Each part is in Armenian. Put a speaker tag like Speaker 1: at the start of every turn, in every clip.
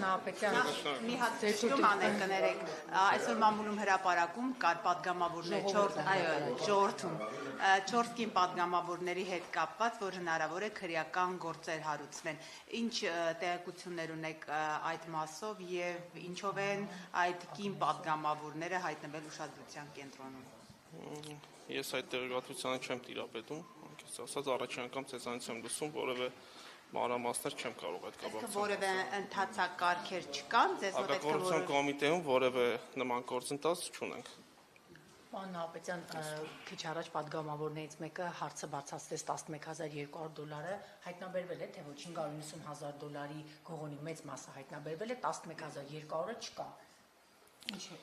Speaker 1: Նահապետյան,
Speaker 2: մի հատ ճշտում անեք կներեք, այսօր մամուլում հրապարակում կար պատգամավորներ, ժողովրդում, 4 կին պատգամավորների հետ կապված, որ հնարավոր է քրեական գործեր հարուցվեն, ինչ տեղեկություններ ունեք այդ մասով և ինչով են այդ կին պատգամավորները հայտնվել ուշադրության կենտրոնում։
Speaker 3: Ես այդ տեղեկատվությանը չեմ տիրապետում, ասած առաջին անգամ ցեզանից եմ լսում, որևէ մանրամասներ չեմ կարող այդ կապակցությամբ։
Speaker 2: Որևէ ընթացակարգեր չկան, ձեզ մոտ
Speaker 3: Հակագործության կոմիտեում որևէ նման գործընթաց չունենք։
Speaker 1: Պարոն Նահապետյան, քիչ առաջ պատգամավորներից մեկը հարցը բարձրացրեց $11,200 հայտնաբերվել է, թե ոչ $590,000 գողոնի մեծ մասը հայտնաբերվել է, $11,200-ը չկա։ Ինչ է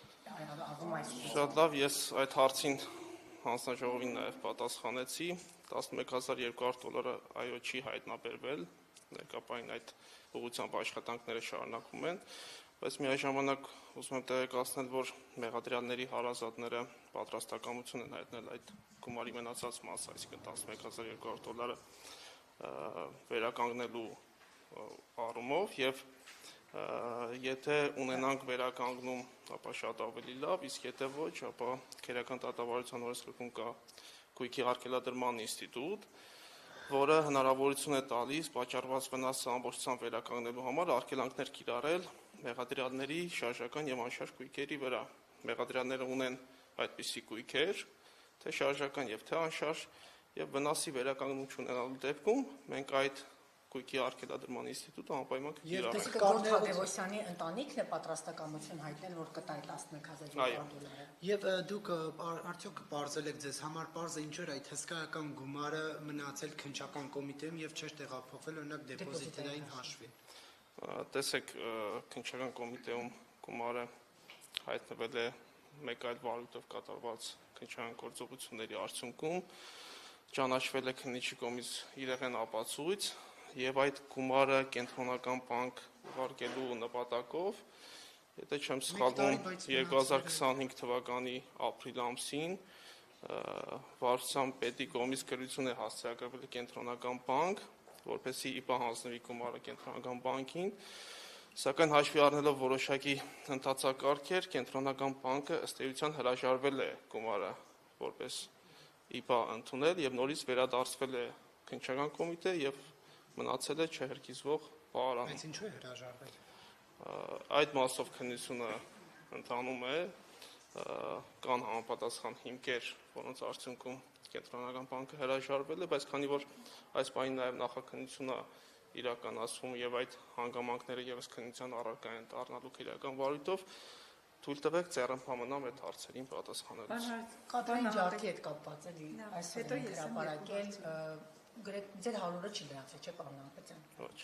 Speaker 1: աղում այս։
Speaker 3: Շատ լավ, ես այդ հարցին հանձնաժողովին նաև պատասխանեցի, $11,200 այո չի հայտնաբերվել, ներկապային այդ ուղղությամբ աշխատանքները շարունակվում են, բայց միաժամանակ ուզում եմ տեղեկացնել, որ մեղադրյալների հարազատները պատրաստակամություն են հայտնել այդ գումարի մնացած մասը, այսինքն $11,200 վերականգնելու առումով եւ եթե ունենանք վերականգնում, ապա շատ ավելի լավ, իսկ եթե ոչ, ապա քերական դատավարության օրենսգրքում կա գույքի արգելադրման ինստիտուտ, որը հնարավորություն է տալիս պատճառված վնասը ամբողջությամբ վերականգնելու համար արգելանքներ կիրառել մեղադրյալների շարժական եւ անշարժ գույքերի վրա։ Մեղադրյալները ունեն այդպիսի գույքեր, թե շարժական եւ թե անշարժ, եւ վնասի վերականգնում չունենալու դեպքում մենք այդ գույքի արգելադրման ինստիտուտը անպայման կիրառենք։
Speaker 1: Իսկ Գորգ Թադևոսյանի ընտանիքն է պատրաստակամություն հայտնել, որ կտա այդ $11,200։
Speaker 4: Եվ դուք արդյոք պարզել եք ձեզ համար պարզը ինչու է այդ հսկայական գումարը մնացել քննչական կոմիտեում եւ չէր տեղափոխվել օրինակ դեպոզիտային հաշվի։
Speaker 3: Տեսեք, քննչական կոմիտեում գումարը հայտնվել է մեկ այլ վարույթով կատարված քննչական գործողությունների արդյունքում, ճանաչվել է քննիչի կողմից իրեղեն ապացույց եւ այդ գումարը կենտրոնական բանկ ուղարկելու նպատակով, եթե չեմ սխալվում, 2025 թվականի ապրիլ ամսին վարչության պետի կողմից գրություն է հասցեագրվել կենտրոնական բանկ, որպեսզի ԻՊԱ հանձնվի գումարը կենտրոնական բանկին, սակայն հաշվի առնելով որոշակի ընթացակարգեր, կենտրոնական բանկը ըստ էության հրաժարվել է գումարը որպես ԻՊԱ ընդունել եւ նորից վերադարձվել է քննչական կոմիտե եւ մնացել է չհրկիզվող պահարան։
Speaker 4: Բայց ինչու է հրաժարվել։
Speaker 3: Այդ մասով քննությունը ընթանում է, կան համապատասխան հիմքեր, որոնց արդյունքում կենտրոնական բանկը հրաժարվել է, բայց քանի որ այս բանի նաև նախաքննությունը իրականացվում եւ այդ հանգամանքները եւս քննության առարկա են դառնալու քրեական վարույթով, թույլ տվեք ձեռնպամնամ այդ հարցերին պատասխանելուց։
Speaker 1: Կադրային ջարդի հետ կապված էլի այսօր հրապարակել ձեր հարուրը չի դրանցել, չէ՞ պարոն Նահապետյան։
Speaker 3: Ոչ։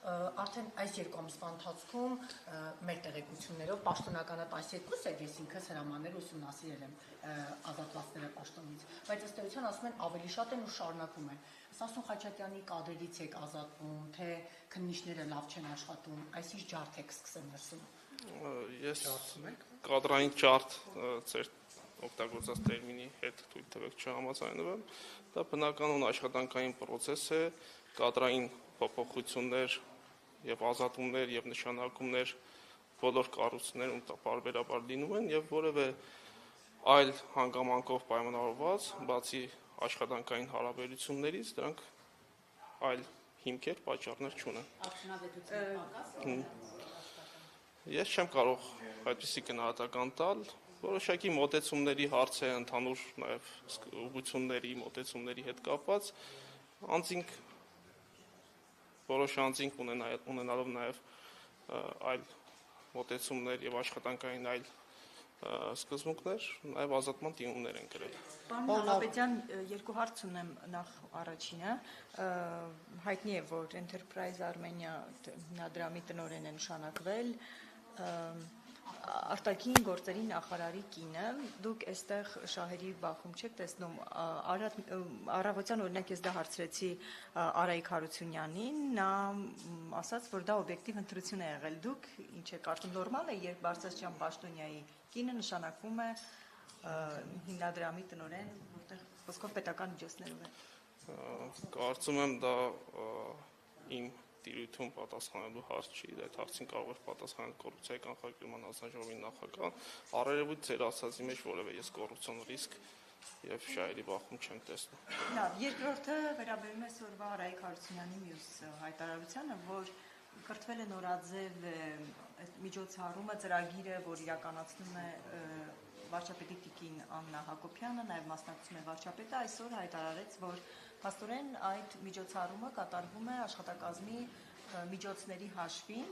Speaker 1: Արդեն այս 2 ամսվա ընթացքում մեր տեղեկություններով պաշտոնականը 12 է, ես ինքս հրամաններ ուսումնասիրել եմ ազատվածները պաշտոնից, բայց ըստ էության ասում են ավելի շատ են ու շարունակում են։ Սասուն Խաչատյանի կադրերից եք ազատվում, թե քննիչները լավ չեն աշխատում, այսինչ ջարդ եք սկսել ներսում։
Speaker 3: Ես կադրային ջարդ ծեր օգտագործած տերմինի հետ թույլ տվեք չհամաձայնվեմ, դա բնականon աշխատանքային process է, կադրային փոփոխություններ եւ ազատումներ եւ նշանակումներ բոլոր կառույցներում տարբերաբար լինում են եւ որևէ այլ հանգամանքով պայմանավորված, բացի աշխատանքային հարաբերություններից, դրանք այլ հիմքեր, պատճառներ չունեն։
Speaker 2: Արդյունավետությունը պակաս է։
Speaker 3: Ես չեմ կարող այդպիսի գնահատական տալ, որոշակի մոտեցումների հարց է ընդհանուր նաեւ ուղղությունների, մոտեցումների հետ կապված, անձինք որոշ անձինք ունենալով նաև այլ մոտեցումներ եւ աշխատանքային այլ սկզբունքներ, նաև ազատման դիմումներ են գրել։
Speaker 5: Պարոն Նահապետյան, 2 հարց ունեմ, նախ առաջինը, հայտնի է, որ Enterprise Armenia հիմնադրամի տնօրեն է նշանակվել, արտաքին գործերի նախարարի կինը, դուք այստեղ շահերի բախում չեք տեսնում, առավոտյան օրինակ ես դա հարցրեցի Արայիկ Հարությունյանին, նա ասաց, որ դա օբյեկտիվ ընտրություն է եղել, դուք ինչ եք կարծում, նորմալ է, երբ Բարձրաստիճան պաշտոնյայի կինը նշանակվում է հիմնադրամի տնօրեն, որտեղ խոսքով պետական միջոցներով է։
Speaker 3: Կարծում եմ դա իմ տիրույթում պատասխանելու հարց չի, այդ հարցին կարող է պատասխանել կոռուպցիայի կանխարգելման հանձնաժողովի նախագահ, առերևույթ ձեր ասածի մեջ որևէ ես կոռուպցիոն ռիսկ եւ շահերի բախում չեմ տեսնում։
Speaker 5: Լավ, երկրորդը վերաբերում է Սորվա Արայիկ Հարությունյանի մյուս հայտարարությանը, որ կրթվել է նորաձև միջոցառումը, ծրագիրը, որ իրականացնում է վարչապետի տիկին Աննա Հակոբյանը, նաև մասնակցում է վարչապետը, այսօր հայտարարեց, որ փաստորեն այդ միջոցառումը կատարվում է աշխատակազմի միջոցների հաշվին,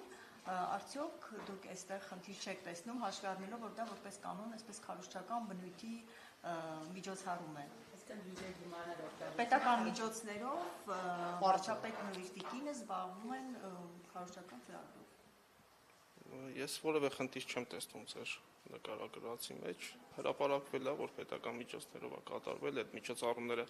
Speaker 5: արդյոք դուք այստեղ խնդիր չեք տեսնում, հաշվի առնելով, որ դա որպես կանոն, այսպես քարոզչական բնույթի միջոցառում է։ Պետական միջոցներով վարչապետն ու իր տիկինը զբաղվում են քարոզչական ծրագրով։
Speaker 3: Ես որևէ խնդիր չեմ տեսնում ձեր նկարագրածի մեջ, հրապարակվել է, որ պետական միջոցներով է կատարվել, այդ միջոցառումները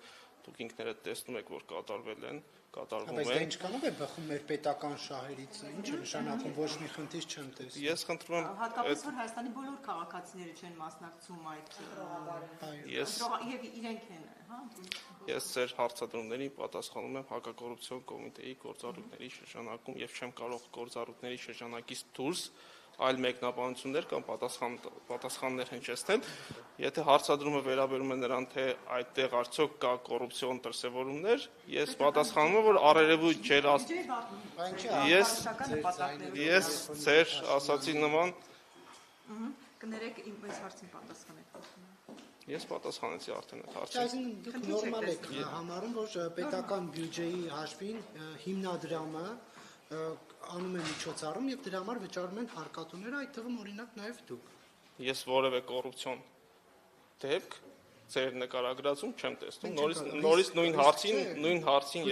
Speaker 3: դուք ինքներդ տեսնում եք, որ կատարվել են, կատարվում
Speaker 4: Բայց դա
Speaker 3: են։
Speaker 4: ինչքանով է բխում մեր պետական շահերից, ինչ է նշանակում, ոչ մի խնդիր չեմ տեսնում։
Speaker 3: Ես խնդրում եմ
Speaker 5: Հատկապես որ Հայաստանի բոլոր քաղաքացիները չեն մասնակցում այդ եւ իրենք են, հա։
Speaker 3: Ես ձեր հարցադրումներին պատասխանում եմ հակակոռուպցիոն կոմիտեի գործառույթների շրջանակում եւ չեմ կարող գործառույթների շրջանակից դուրս այլ մեկնաբանություններ կամ պատասխաններ հնչեցնել, եթե հարցադրումը վերաբերում է նրան, թե այդտեղ արդյոք կա կոռուպցիոն դրսևորումներ, ես պատասխանում եմ, որ առերևույթ ջեր ես ձեր ասացի նման
Speaker 5: կներեք իմ այս հարցին պատասխանեք։
Speaker 3: Ես պատասխանեցի արդեն այդ հարցին։
Speaker 4: Այսինքն դուք նորմալ եք համարում, որ պետական բյուջեի հաշվին հիմնադրամը անում է միջոցառում եւ դրա համար վճարում են հարկատուները, այդ թվում օրինակ նաեւ դուք։
Speaker 3: Ես որևէ կոռուպցիոն դեպք ձեր նկարագրածում չեմ տեսնում։ Նորից նույն հարցին,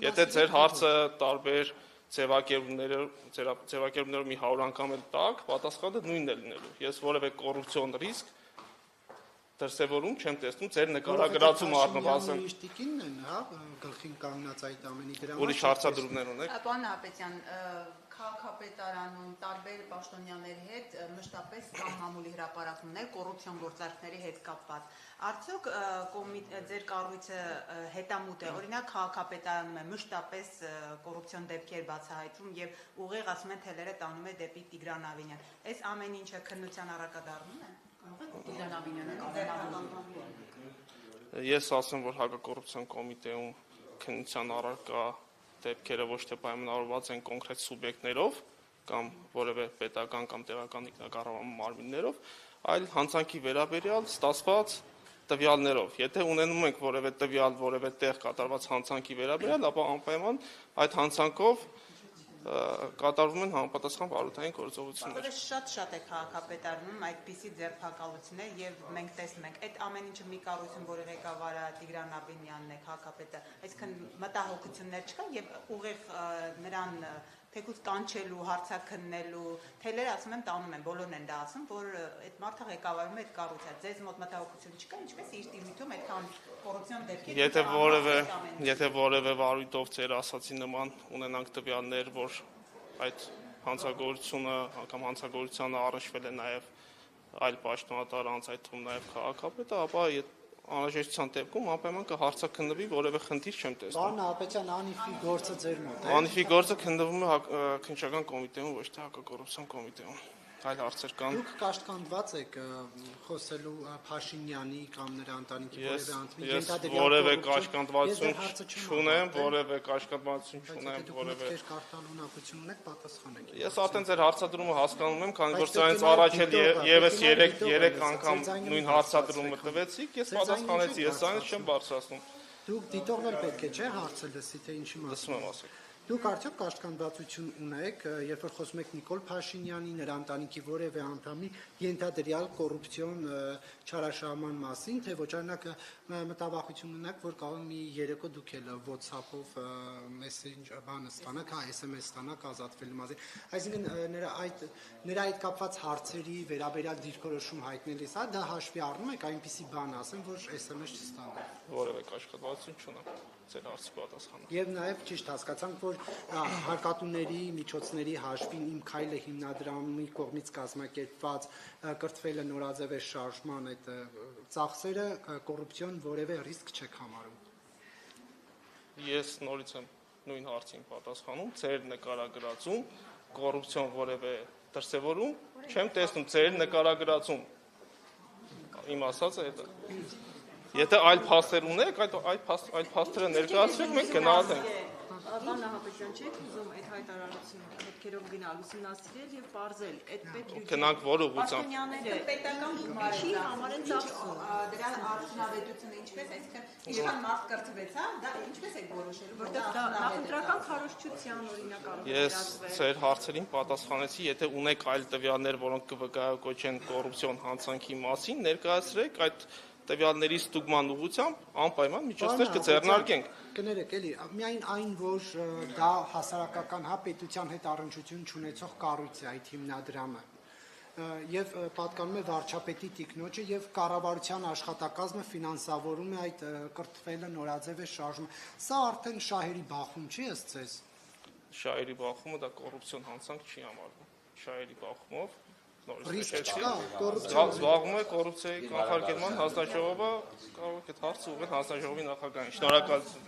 Speaker 3: եթե ձեր հարցը տարբեր ձևակերպումներով մի 100 անգամ էլ տակ, պատասխանը նույնն է լինելու։ Ես որևէ կոռուպցիոն ռիսկ դրսևորում չեմ տեսնում ձեր նկարագրածում առնվազն։
Speaker 4: Ուրիշ տիկինն են, հա, գլխին կանգնած այդ ամենի դրա
Speaker 3: Ուրիշ հարցադրումներ ունեք։
Speaker 2: Պարոն Հապետյան, քաղաքապետարանում տարբեր պաշտոնյաների հետ մշտապես կան մամուլի հրապարակումներ կոռուպցիոն գործարքների հետ կապված։ Արդյոք ձեր կառույցը հետամուտ է, օրինակ քաղաքապետարանում է մշտապես կոռուպցիոն դեպքեր բացահայտվում եւ ուղիղ ասում են թելերը տանում է դեպի Տիգրան Ավինյան։ Այս ամեն ինչը քննության առարկադառնում է։
Speaker 3: Ես ասեմ, որ հակակոռուպցիոն կոմիտեում քննության առարկա դեպքերը ոչ թե պայմանավորված են կոնկրետ սուբյեկտներով կամ որևէ պետական կամ տեղական ինքնակառավարման մարմիններով, այլ հանցանքի վերաբերյալ ստացված տվյալներով։ Եթե ունենում ենք որևէ տվյալ, որևէ տեղ կատարված հանցանքի վերաբերյալ, ապա անպայման այդ հանցանքով կատարվում են համապատասխան վարորդային գործողություններ։
Speaker 2: Շատ է քաղաքապետարանում այդպիսի ձերբակալություններ եւ մենք տեսնում ենք այդ ամեն ինչը մի կառույցում, որի ղեկավարը Տիգրան Ավինյանն է քաղաքապետը, այսինքն մտահոգություններ չկան եւ ուղիղ նրան թեկուզ կանչելու, հարցաքննելու, թելերը ասում եմ տանում են, բոլորն են դա ասում, որ այդ մարդը ղեկավարում է այդ կառույցը, ձեզ մոտ մտահոգություն չկա, ինչպես իր տիրույթում այդքան կոռուպցիոն դեպքեր։
Speaker 3: Եթե որևէ վարույթով ձեր ասացի նման ունենանք տվյալներ, որ այդ հանցագործությունը կամ հանցագործությանը առնչվել է նաև այլ պաշտոնատար անձ, այդ թվում նաև քաղաքապետը, ապա անհրաժեշտության դեպքում անպայման կհարցաքննվի, որևէ խնդիր չեմ տեսնում։
Speaker 4: Պարոն Հապետյան, Անիֆի գործը ձեր մոտ է։
Speaker 3: Անիֆի գործը քննվում է քննչական կոմիտեում, ոչ թե հակակոռուպցիոն կոմիտեում։ Այլ հարցեր կան։
Speaker 4: Դուք կաշկանդված եք խոսելու Փաշինյանի կամ նրա ընտանիքի որևէ անդամի
Speaker 3: որևէ կաշկանդվածություն չունեմ, որևէ կաշկանդվածություն չունեմ, որևէ
Speaker 4: կարդալ ունակություն ունեք, պատասխանեք։
Speaker 3: Ես արդեն ձեր հարցադրումը հասկանում եմ, քանի որ սրանից առաջ էլ եւս 3 անգամ նույն հարցադրումը տվեցիք, ես պատասխանեցի, ես սրանից չեմ բարձրացնում։
Speaker 4: Դուք դիտողն էլ պետք է չէ հարցը լսի, թե ինչի մասին։
Speaker 3: Լսում եմ, ասեք։
Speaker 4: Դուք արդյոք կաշկանդվածություն ունեք, երբ որ խոսում եք Նիկոլ Փաշինյանի, նրա ընտանիքի որևէ անդամի ենթադրյալ կոռուպցիոն չարաշահման մասին, թե ոչ օրինակ մտավախություն ունեք, որ կարող մի երեկո դուք էլ WhatsApp-ով մեսեջ բանը ստանաք, SMS ստանաք ազատվելու մասին։ Այսինքն նրա այդ կապված հարցերի վերաբերյալ դիրքորոշում հայտնելիս, դա հաշվի առնում եք այնպիսի բան ասեմ, որ SMS չստանաք։
Speaker 3: Որևէ կաշկանդվածություն չունեմ։ Ձեր հարցի պատասխանը։
Speaker 4: Եվ նաև ճիշտ հասկացանք, որ հարկատուների միջոցների հաշվին իմ քայլը հիմնադրամի կողմից կազմակերպված կրթվելը նորաձև է շարժման այդ ծախսերը կոռուպցիոն որևէ ռիսկ չեք համարում։
Speaker 3: Ես նորից եմ նույն հարցին պատասխանում, ձեր նկարագրածում կոռուպցիոն որևէ դրսևորում չեմ տեսնում, ձեր նկարագրածում իմ ասածը է դա։ Եթե այլ փաստեր ունեք, այդ փաստերը ներկայացրեք, մենք գնահատենք։
Speaker 5: Պարոն Նահապետյան, չեք ուզում այդ հայտարարությունը հետքերով գնալ, ուսումնասիրել եւ բարձել այդ պետ
Speaker 3: Գնանք որ ուղղությամբ։
Speaker 2: Պաշտոնյաները պետական
Speaker 5: ինչի համար են ծախսում։
Speaker 2: դրա արդյունավետությունը ինչպես է, այսինքն ինչքան մարդ կրթվեց, հա, դա ինչպես է որոշելու,
Speaker 5: որտեղ դա նախընտրական քարոզչության օրինակ կարող է
Speaker 3: Ես
Speaker 5: վերածվել։
Speaker 3: ձեր հարցերին պատասխանեցի, եթե ունեք այլ տվյալներ, որոնք կվկայակոչեն կոռուպցիոն հանցանքի մասին, ներկայացրեք այդ տվյալների ստուգման ուղղությամբ անպայման միջոցներ կձեռնարկենք։
Speaker 4: Կներեք, էլի, միայն այն, որ դա հասարակական պետության հետ առնչություն չունեցող կառույց է այդ հիմնադրամը եւ պատկանում է վարչապետի տիկնոջը եւ կառավարության աշխատակազմը ֆինանսավորում է այդ կրթվելը նորաձև է շարժումը։ Սա արդեն շահերի բախում չի ըստ ձեզ։
Speaker 3: Շահերի բախումը դա կոռուպցիոն հանցանք չի համարվում։ Շահերի բախումով
Speaker 4: Ռիսկ չկա, կոռուպցիոն
Speaker 3: զբաղվում է կոռուպցիայի կանխարգելման հանձնաժողովը, կարող եք այդ հարցը ուղղել հանձնաժողովի նախագահին։ Շնորհակալություն։